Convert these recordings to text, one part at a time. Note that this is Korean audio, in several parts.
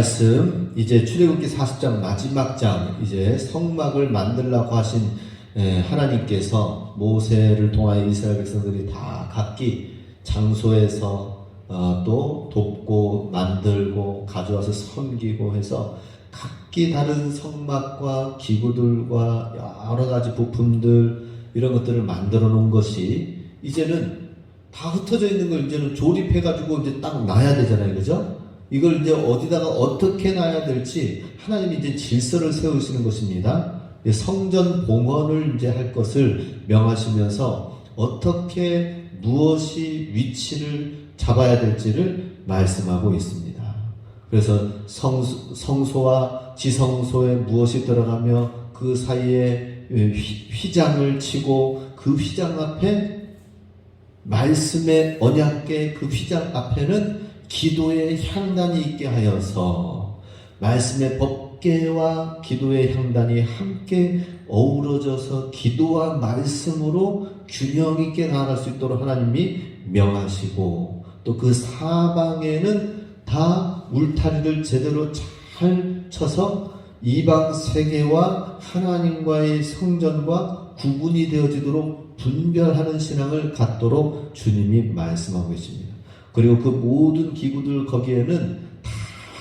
말씀, 이제 출애굽기 40장 마지막 장, 이제 성막을 만들라고 하신 하나님께서 모세를 통하여 이스라엘 백성들이 다 각기 장소에서 또 돕고 만들고 가져와서 섬기고 해서 각기 다른 성막과 기구들과 여러 가지 부품들 이런 것들을 만들어 놓은 것이 이제는 다 흩어져 있는 걸 이제는 조립해 가지고 이제 딱 놔야 되잖아요. 그죠? 이걸 이제 어디다가 어떻게 놔야 될지 하나님이 이제 질서를 세우시는 것입니다. 성전 봉헌을 이제 할 것을 명하시면서 어떻게 무엇이 위치를 잡아야 될지를 말씀하고 있습니다. 그래서 성소와 지성소에 무엇이 들어가며 그 사이에 휘장을 치고 그 휘장 앞에 말씀의 언약궤 그 휘장 앞에는 기도의 향단이 있게 하여서 말씀의 법궤와 기도의 향단이 함께 어우러져서 기도와 말씀으로 균형 있게 나아갈 수 있도록 하나님이 명하시고 또 그 사방에는 다 울타리를 제대로 잘 쳐서 이방 세계와 하나님과의 성전과 구분이 되어지도록 분별하는 신앙을 갖도록 주님이 말씀하고 계십니다. 그리고 그 모든 기구들 거기에는 다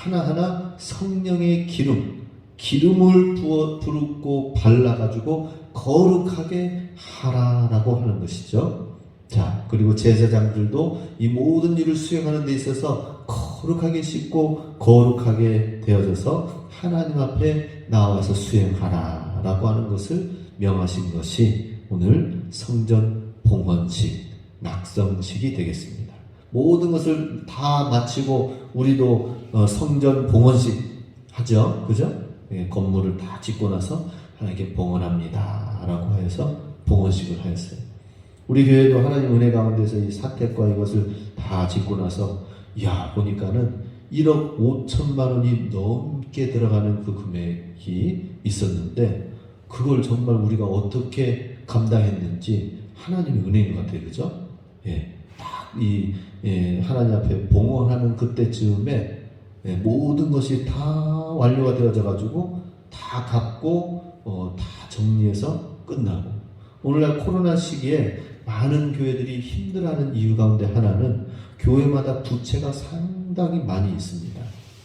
하나하나 성령의 기름을 부르고 발라가지고 거룩하게 하라라고 하는 것이죠. 자, 그리고 제사장들도 이 모든 일을 수행하는 데 있어서 거룩하게 씻고 거룩하게 되어져서 하나님 앞에 나와서 수행하라라고 하는 것을 명하신 것이 오늘 성전 봉헌식, 낙성식이 되겠습니다. 모든 것을 다 마치고 우리도 성전 봉헌식 하죠. 그죠? 예, 건물을 다 짓고 나서 하나님께 봉헌합니다 라고 하여서 봉헌식을 하였어요. 우리 교회도 하나님 은혜 가운데서 이 사택과 이것을 다 짓고 나서 보니까는 1억 5천만 원이 넘게 들어가는 그 금액이 있었는데 그걸 정말 우리가 어떻게 감당했는지 하나님의 은혜인 것 같아요. 그죠? 예, 딱 하나님 앞에 봉헌하는 그때쯤에 모든 것이 다 완료가 되어져 가지고 다 갚고 다 정리해서 끝나고 오늘날 코로나 시기에 많은 교회들이 힘들어하는 이유 가운데 하나는 교회마다 부채가 상당히 많이 있습니다.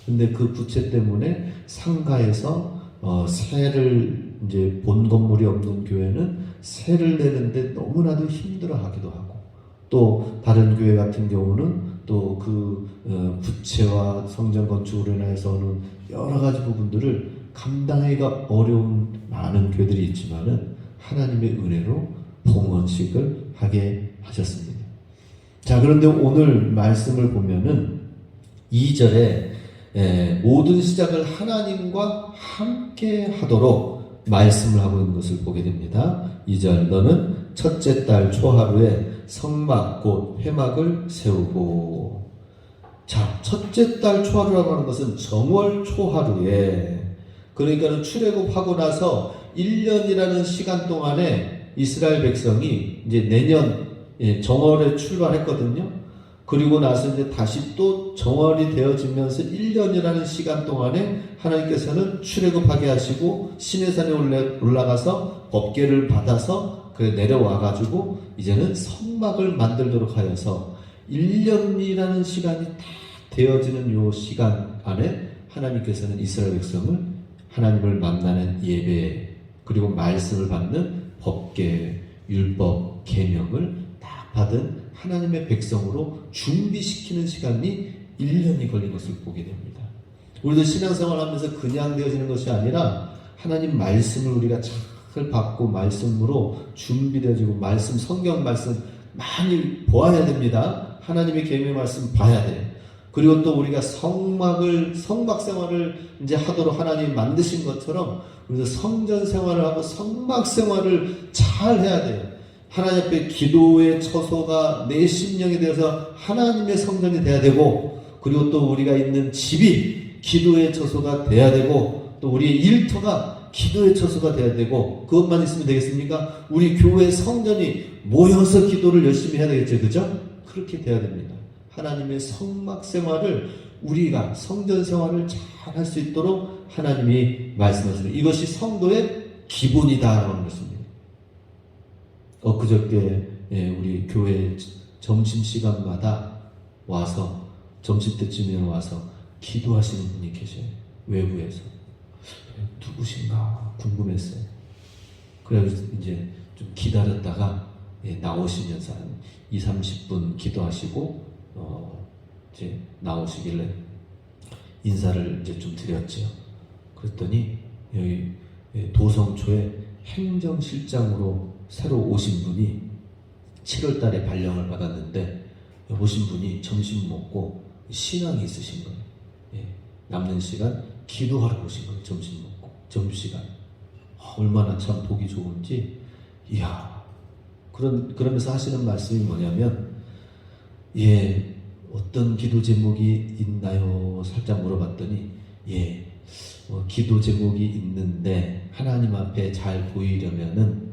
근데 그 부채 때문에 상가에서 세를 이제 본 건물이 없는 교회는 세를 내는데 너무나도 힘들어하기도 하고 또 다른 교회 같은 경우는 또 그 부채와 성전 건축으로 인해서 오는 여러 가지 부분들을 감당하기가 어려운 많은 교회들이 있지만은 하나님의 은혜로 봉헌식을 하게 하셨습니다. 자, 그런데 오늘 말씀을 보면은 2절에 모든 시작을 하나님과 함께 하도록 말씀을 하고 있는 것을 보게 됩니다. 2절 너는 첫째 달 초하루에 성막 곧 회막을 세우고 자, 첫째 달 초하루라고 하는 것은 정월 초하루에 그러니까 출애굽하고 나서 1년이라는 시간 동안에 이스라엘 백성이 이제 내년 정월에 출발했거든요. 그리고 나서 이제 다시 또 정월이 되어지면서 1년이라는 시간 동안에 하나님께서는 출애굽하게 하시고 시내산에 올라가서 법궤를 받아서 내려와 가지고 이제는 성막을 만들도록 하여서 1년이라는 시간이 다 되어지는 요 시간 안에 하나님께서는 이스라엘 백성을 하나님을 만나는 예배 그리고 말씀을 받는 법궤, 율법, 계명을 딱 받은 하나님의 백성으로 준비시키는 시간이 1년이 걸린 것을 보게 됩니다. 우리도 신앙생활하면서 그냥 되어지는 것이 아니라 하나님 말씀을 우리가 잘 받고 말씀으로 준비되어지고 말씀, 성경 말씀 많이 보아야 됩니다. 하나님의 계명 말씀 봐야 돼요. 그리고 또 우리가 성막 생활을 이제 하도록 하나님이 만드신 것처럼 우리도 성전 생활을 하고 성막 생활을 잘 해야 돼요. 하나님 앞에 기도의 처소가 내 심령이 되어서 하나님의 성전이 돼야 되고 그리고 또 우리가 있는 집이 기도의 처소가 돼야 되고 또 우리의 일터가 기도의 처소가 돼야 되고 그것만 있으면 되겠습니까? 우리 교회 성전이 모여서 기도를 열심히 해야 되겠죠. 그죠? 그렇게 돼야 됩니다. 하나님의 성막 생활을 우리가 성전 생활을 잘 할 수 있도록 하나님이 말씀하시는 이것이 성도의 기본이다라는 것입니다. 엊그저께 우리 교회 점심시간마다 와서 점심때쯤에 와서 기도하시는 분이 계셔요. 외부에서. 누구신가 궁금했어요. 그래서 이제 좀 기다렸다가 나오시면서 한 2-30분 기도하시고 이제 나오시길래 인사를 이제 좀 드렸죠. 그랬더니 여기 도성초에 행정실장으로 새로 오신 분이 7월 달에 발령을 받았는데 오신 분이 점심 먹고 신앙이 있으신 거예요. 남는 시간 기도하러 오신 거예요. 점심 먹고 점심시간. 얼마나 참 보기 좋은지. 이야. 그러면서 하시는 말씀이 뭐냐면 어떤 기도 제목이 있나요? 살짝 물어봤더니 기도 제목이 있는데 하나님 앞에 잘 보이려면은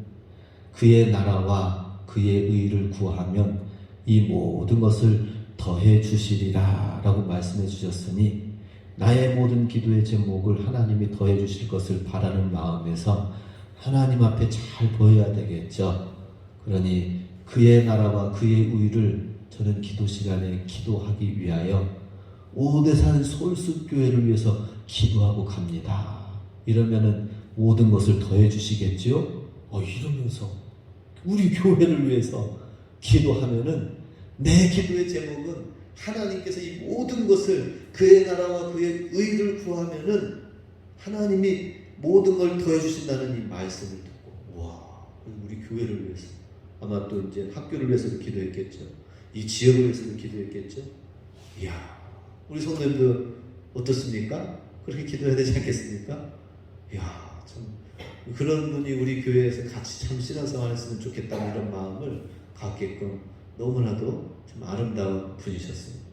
그의 나라와 그의 의를 구하면 이 모든 것을 더해 주시리라 라고 말씀해 주셨으니 나의 모든 기도의 제목을 하나님이 더해 주실 것을 바라는 마음에서 하나님 앞에 잘 보여야 되겠죠. 그러니 그의 나라와 그의 의를 저는 기도 시간에 기도하기 위하여 오대산 솔수교회를 위해서 기도하고 갑니다. 이러면은 모든 것을 더해 주시겠지요? 이러면서 우리 교회를 위해서 기도하면은 내 기도의 제목은 하나님께서 이 모든 것을 그의 나라와 그의 의를 구하면은 하나님이 모든 걸 더해 주신다는 이 말씀을 듣고 와, 우리 교회를 위해서 아마 또 이제 학교를 위해서도 기도했겠죠. 이 지역을 위해서도 기도했겠죠. 이야, 우리 성도님들 어떻습니까? 그렇게 기도해야 되지 않겠습니까? 이야, 참 그런 분이 우리 교회에서 같이 참 신앙생활 했으면 좋겠다는 이런 마음을 갖게끔 너무나도 참 아름다운 분이셨습니다.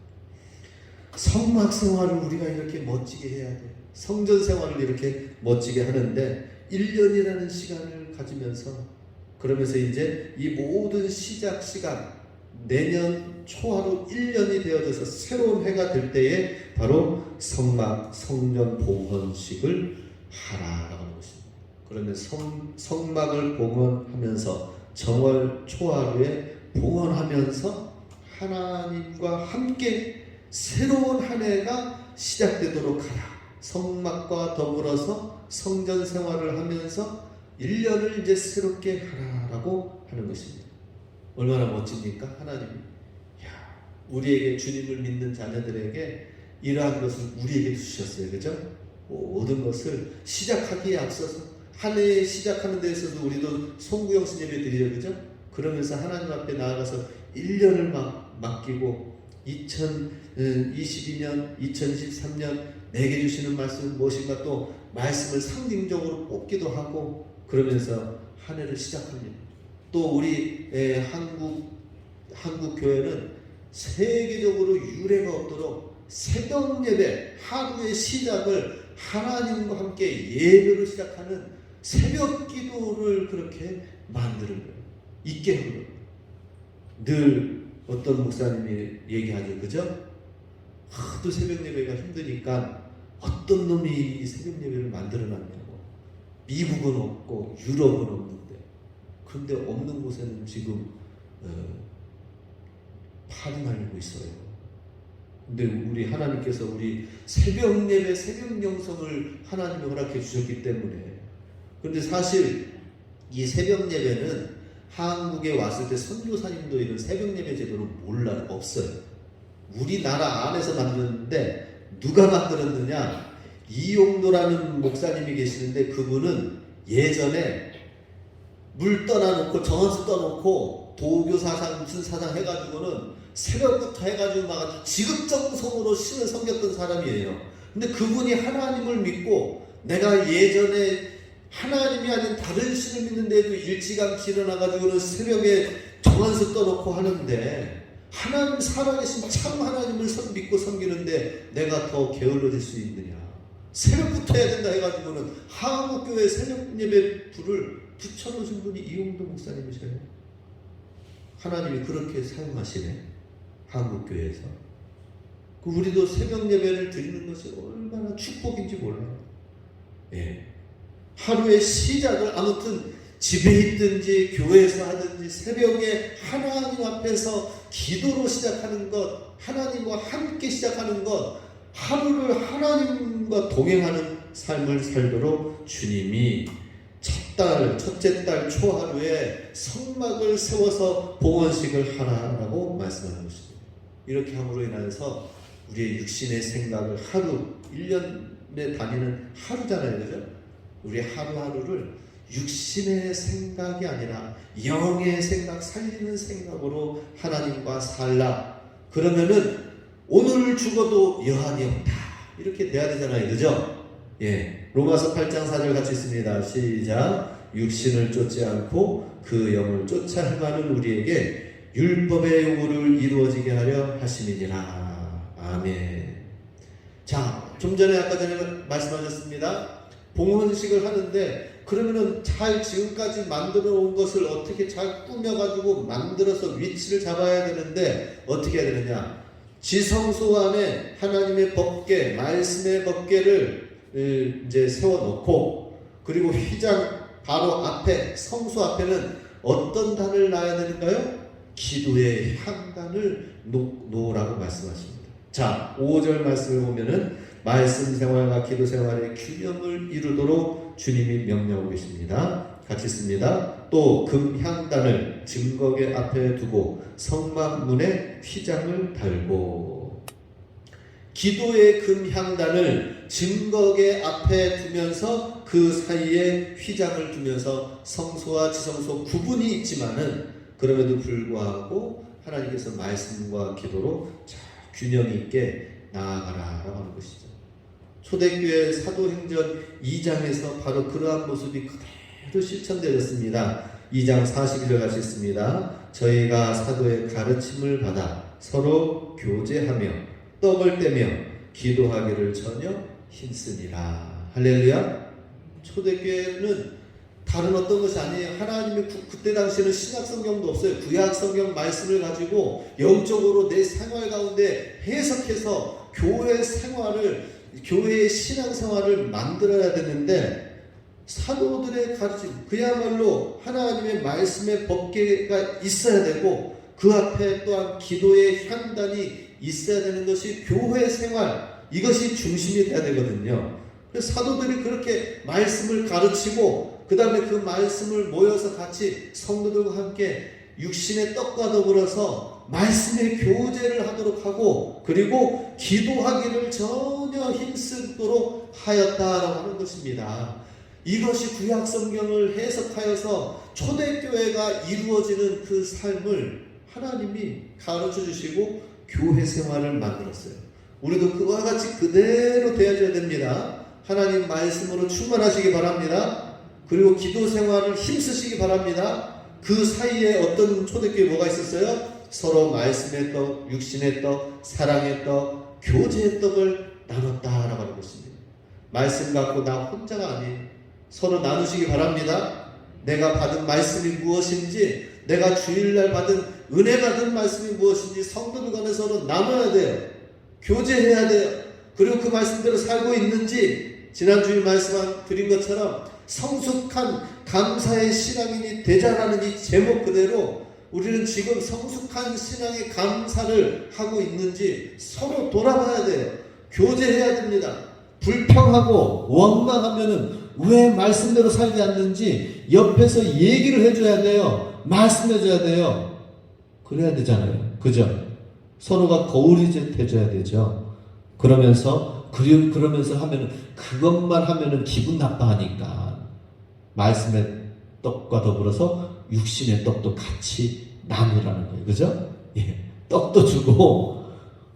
성막 생활을 우리가 이렇게 멋지게 해야 돼요. 성전 생활을 이렇게 멋지게 하는데 1년이라는 시간을 가지면서 그러면서 이제 이 모든 시작 시간 내년 초하루 1년이 되어져서 새로운 해가 될 때에 바로 성막 성전 봉헌식을 하라라고 하는 것입니다. 그러면 성막을 봉헌하면서 정월 초하루에 봉헌하면서 하나님과 함께 새로운 한 해가 시작되도록 하라. 성막과 더불어서 성전 생활을 하면서 1년을 이제 새롭게 하라라고 하는 것입니다. 얼마나 멋집니까? 하나님이 우리에게 주님을 믿는 자녀들에게 이러한 것을 우리에게 주셨어요. 그죠? 모든 것을 시작하기에 앞서서 한 해 시작하는 데 있어서 우리도 송구영신 예배 드리죠. 그죠? 그러면서 하나님 앞에 나아가서 1년을 맡기고 2022년, 2023년 내게 주시는 말씀은 무엇인가 또 말씀을 상징적으로 뽑기도 하고 그러면서 한 해를 시작합니다. 또 우리 한국 교회는 세계적으로 유례가 없도록 새벽 예배 하루의 시작을 하나님과 함께 예배로 시작하는 새벽 기도를 그렇게 만드는 거예요. 있게 한 거예요. 늘 어떤 목사님이 얘기하죠. 그죠? 하도 새벽 예배가 힘드니까 어떤 놈이 이 새벽 예배를 만들어놨냐고. 미국은 없고 유럽은 없는데 그런데 없는 곳에는 지금 팔이 날리고 있어요. 근데 우리 하나님께서 우리 새벽 예배, 새벽 영성을 하나님이 허락해 주셨기 때문에 그런데 사실 이 새벽 예배는 한국에 왔을 때 선교사님도 이런 새벽 예배 제도를 몰라요. 없어요. 우리나라 안에서 만들었는데 누가 만들었느냐? 이용도라는 목사님이 계시는데 그분은 예전에 물 떠나놓고 정원수 떠놓고 도교 사상 무슨 사상 해가지고는 새벽부터 해가지고 막 지극정성으로 신을 섬겼던 사람이에요. 근데 그분이 하나님을 믿고 내가 예전에 하나님이 아닌 다른 신을 믿는데도 일찌감치 일어나가지고는 새벽에 정원수 떠놓고 하는데 하나님 살아계신 참 하나님을 믿고 섬기는데 내가 더 게을러질 수 있느냐. 새벽부터 해야 된다 해가지고는 한국교회 새벽 예배 불을 붙여놓으신 분이 이용도 목사님이셔요. 하나님이 그렇게 사용하시네. 한국교회에서. 우리도 새벽 예배를 드리는 것이 얼마나 축복인지 몰라요. 예. 하루의 시작을 아무튼 집에 있든지 교회에서 하든지 새벽에 하나님 앞에서 기도로 시작하는 것, 하나님과 함께 시작하는 것, 하루를 하나님과 동행하는 삶을 살도록 주님이 첫째 달 초하루에 성막을 세워서 봉헌식을 하라라고 말씀하는 것입니다. 이렇게 함으로 인해서 우리의 육신의 생각을 하루, 1년에 다니는 하루잖아요. 그죠? 우리 하루하루를 육신의 생각이 아니라 영의 생각, 살리는 생각으로 하나님과 살라. 그러면은 오늘 죽어도 여한이 없다. 이렇게 돼야 되잖아요. 그죠? 예. 로마서 8장 4절 같이 있습니다. 시작. 육신을 쫓지 않고 그 영을 쫓아 행하는 우리에게 율법의 요구를 이루어지게 하려 하심이니라. 아멘. 자, 좀 전에 아까 전에 말씀하셨습니다. 봉헌식을 하는데 그러면은 잘 지금까지 만들어 온 것을 어떻게 잘 꾸며가지고 만들어서 위치를 잡아야 되는데 어떻게 해야 되느냐? 지성소 안에 하나님의 법궤, 말씀의 법궤를 이제 세워놓고, 그리고 휘장 바로 앞에, 성소 앞에는 어떤 단을 놔야 되는가요? 기도의 향단을 놓으라고 말씀하십니다. 자, 5절 말씀을 보면은 말씀 생활과 기도 생활의 균형을 이루도록 주님이 명령하고 계십니다. 같이 씁니다. 또 금향단을 증거궤 앞에 두고 성막문에 휘장을 달고. 기도의 금향단을 증거궤 앞에 두면서 그 사이에 휘장을 두면서 성소와 지성소 구분이 있지만은 그럼에도 불구하고 하나님께서 말씀과 기도로 잘 균형 있게 나아가라라고 하는 것이죠. 초대교회 사도행전 2장에서 바로 그러한 모습이 그대로 실천되었습니다. 2장 41절 같이 있습니다. 저희가 사도의 가르침을 받아 서로 교제하며 떡을 떼며 기도하기를 전혀 힘쓰니라. 할렐루야. 초대교회는 다른 어떤 것이 아니에요. 하나님이 그때 당시에는 신약성경도 없어요. 구약성경 말씀을 가지고 영적으로 내 생활 가운데 해석해서 교회 생활을, 교회의 신앙생활을 만들어야 되는데, 사도들의 가르침, 그야말로 하나님의 말씀의 법궤가 있어야 되고 그 앞에 또한 기도의 향단이 있어야 되는 것이 교회 생활, 이것이 중심이 돼야 되거든요. 그래서 사도들이 그렇게 말씀을 가르치고 그 다음에 그 말씀을 모여서 같이 성도들과 함께 육신의 떡과 더불어서 말씀의 교제를 하도록 하고, 그리고 기도하기를 전혀 힘쓰도록 하였다라고 하는 것입니다. 이것이 구약성경을 해석하여서 초대교회가 이루어지는 그 삶을 하나님이 가르쳐 주시고 교회 생활을 만들었어요. 우리도 그와 같이 그대로 되어져야 됩니다. 하나님 말씀으로 충만하시기 바랍니다. 그리고 기도 생활을 힘쓰시기 바랍니다. 그 사이에 어떤 초대교회 뭐가 있었어요? 서로 말씀의 떡, 육신의 떡, 사랑의 떡, 교제의 떡을 나눴다라고 하는 것입니다. 말씀 갖고 나 혼자가 아니에요. 서로 나누시기 바랍니다. 내가 받은 말씀이 무엇인지, 내가 주일날 받은 은혜 받은 말씀이 무엇인지 성도들 간에 서로 나눠야 돼요. 교제해야 돼요. 그리고 그 말씀대로 살고 있는지, 지난주에 말씀 드린 것처럼 성숙한 감사의 신앙인이 되자라는 이 제목 그대로 우리는 지금 성숙한 신앙의 감사를 하고 있는지 서로 돌아봐야 돼요. 교제해야 됩니다. 불평하고 원망하면은 왜 말씀대로 살지 않는지 옆에서 얘기를 해줘야 돼요. 말씀해줘야 돼요. 그래야 되잖아요. 그죠? 서로가 거울이 돼줘야 되죠. 그러면서 하면은 그것만 하면은 기분 나빠하니까 말씀의 떡과 더불어서 육신의 떡도 같이 나누라는 거예요. 그죠? 예. 떡도 주고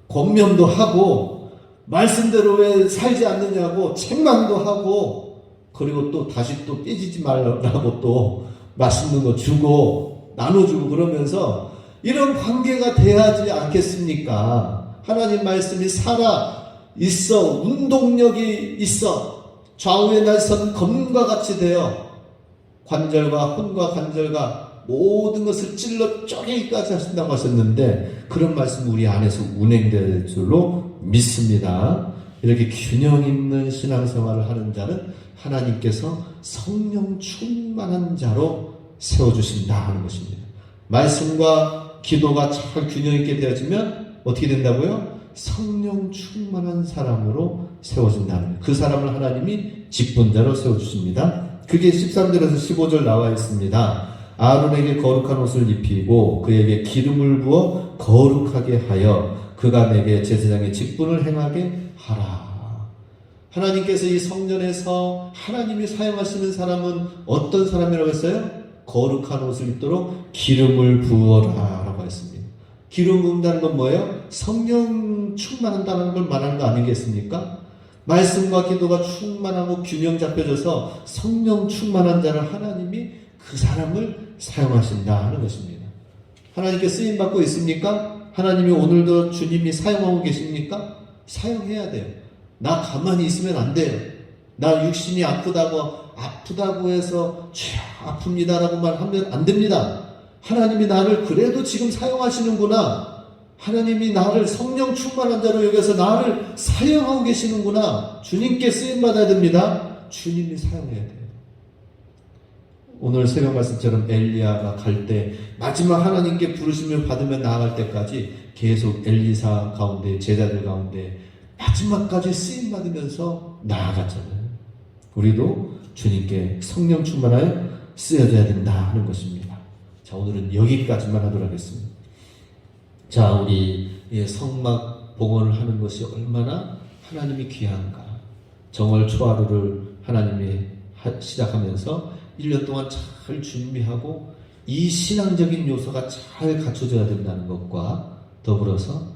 권면도 하고 말씀대로 왜 살지 않느냐고 책망도 하고, 그리고 또 다시 또 삐지지 말라고 또 맛있는 거 주고 나눠주고, 그러면서 이런 관계가 돼야지 않겠습니까? 하나님 말씀이 살아 있어, 운동력이 있어, 좌우에 날선 검과 같이 되어 관절과 혼과 관절과 모든 것을 찔러 쪼개기까지 하신다고 하셨는데 그런 말씀 우리 안에서 운행될 줄로 믿습니다. 이렇게 균형 있는 신앙생활을 하는 자는 하나님께서 성령 충만한 자로 세워주신다 하는 것입니다. 말씀과 기도가 잘 균형 있게 되어지면 어떻게 된다고요? 성령 충만한 사람으로 세워진다는 거예요. 그 사람을 하나님이 직분자로 세워주십니다. 그게 13절에서 15절 나와 있습니다. 아론에게 거룩한 옷을 입히고 그에게 기름을 부어 거룩하게 하여 그가 내게 제사장의 직분을 행하게 하라. 하나님께서 이 성전에서 하나님이 사용하시는 사람은 어떤 사람이라고 했어요? 거룩한 옷을 입도록 기름을 부어라 라고 했습니다. 기름 부은다는 건 뭐예요? 성령 충만한다는 걸 말하는 거 아니겠습니까? 말씀과 기도가 충만하고 균형 잡혀져서 성령 충만한 자를 하나님이 그 사람을 사용하신다 하는 것입니다. 하나님께 쓰임받고 있습니까? 하나님이 오늘도 주님이 사용하고 계십니까? 사용해야 돼요. 나 가만히 있으면 안 돼요. 나 육신이 아프다고 해서 아픕니다 라고 말하면 안 됩니다. 하나님이 나를 그래도 지금 사용하시는구나. 하나님이 나를 성령 충만한 자로 여겨서 나를 사용하고 계시는구나. 주님께 쓰임받아야 됩니다. 주님이 사용해야 돼요. 오늘 새벽 말씀처럼 엘리야가 갈 때 마지막 하나님께 부르심을 받으면 나아갈 때까지 계속 엘리사 가운데 제자들 가운데 마지막까지 쓰임받으면서 나아갔잖아요. 우리도 주님께 성령 충만하여 쓰여져야 된다 하는 것입니다. 자, 오늘은 여기까지만 하도록 하겠습니다. 자, 우리 성막 봉헌을 하는 것이 얼마나 하나님이 귀한가. 정월 초하루를 하나님이 시작하면서 1년 동안 잘 준비하고 이 신앙적인 요소가 잘 갖춰져야 된다는 것과 더불어서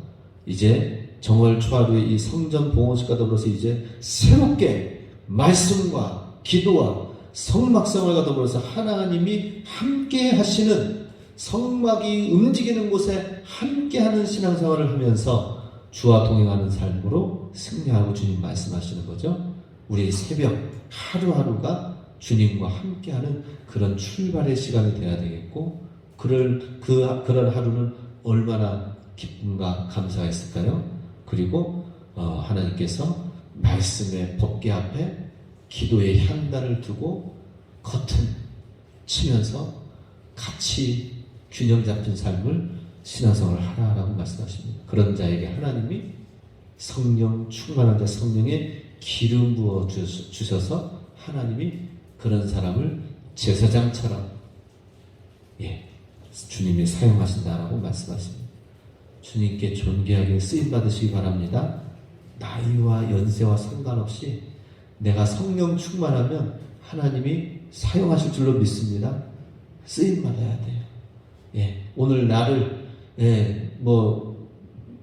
이제 정월 초하루의 이 성전 봉헌식과 더불어서 이제 새롭게 말씀과 기도와 성막생활과 더불어서 하나님이 함께 하시는 성막이 움직이는 곳에 함께하는 신앙생활을 하면서 주와 동행하는 삶으로 승리하고 주님 말씀하시는 거죠. 우리의 새벽 하루하루가 주님과 함께하는 그런 출발의 시간이 되어야 되겠고 그런 하루는 얼마나 기쁨과 감사가 있을까요? 그리고 하나님께서 말씀의 법궤 앞에 기도의 향단을 두고 커튼 치면서 같이 균형 잡힌 삶을 신앙생활을 하라라고 말씀하십니다. 그런 자에게 하나님이 성령 충만한 자 성령의 기름 부어 주셔서 하나님이 그런 사람을 제사장처럼 주님이 사용하신다라고 말씀하십니다. 주님께 존귀하게 쓰임받으시기 바랍니다. 나이와 연세와 상관없이 내가 성령 충만하면 하나님이 사용하실 줄로 믿습니다. 쓰임받아야 돼요. 오늘 나를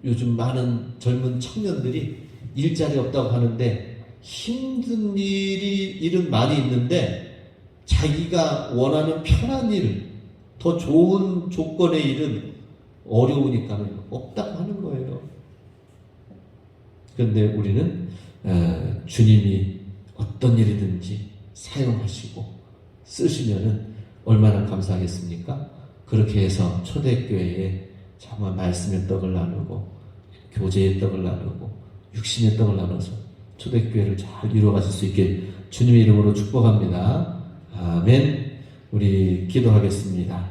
요즘 많은 젊은 청년들이 일자리 없다고 하는데 힘든 일은 많이 있는데 자기가 원하는 편한 일, 더 좋은 조건의 일은 어려우니까 없다고 하는 거예요. 그런데 우리는 주님이 어떤 일이든지 사용하시고 쓰시면은 얼마나 감사하겠습니까? 그렇게 해서 초대교회에 정말 말씀의 떡을 나누고 교제의 떡을 나누고 육신의 떡을 나눠서 초대교회를 잘 이루어가실 수 있게 주님의 이름으로 축복합니다. 아멘. 우리 기도하겠습니다.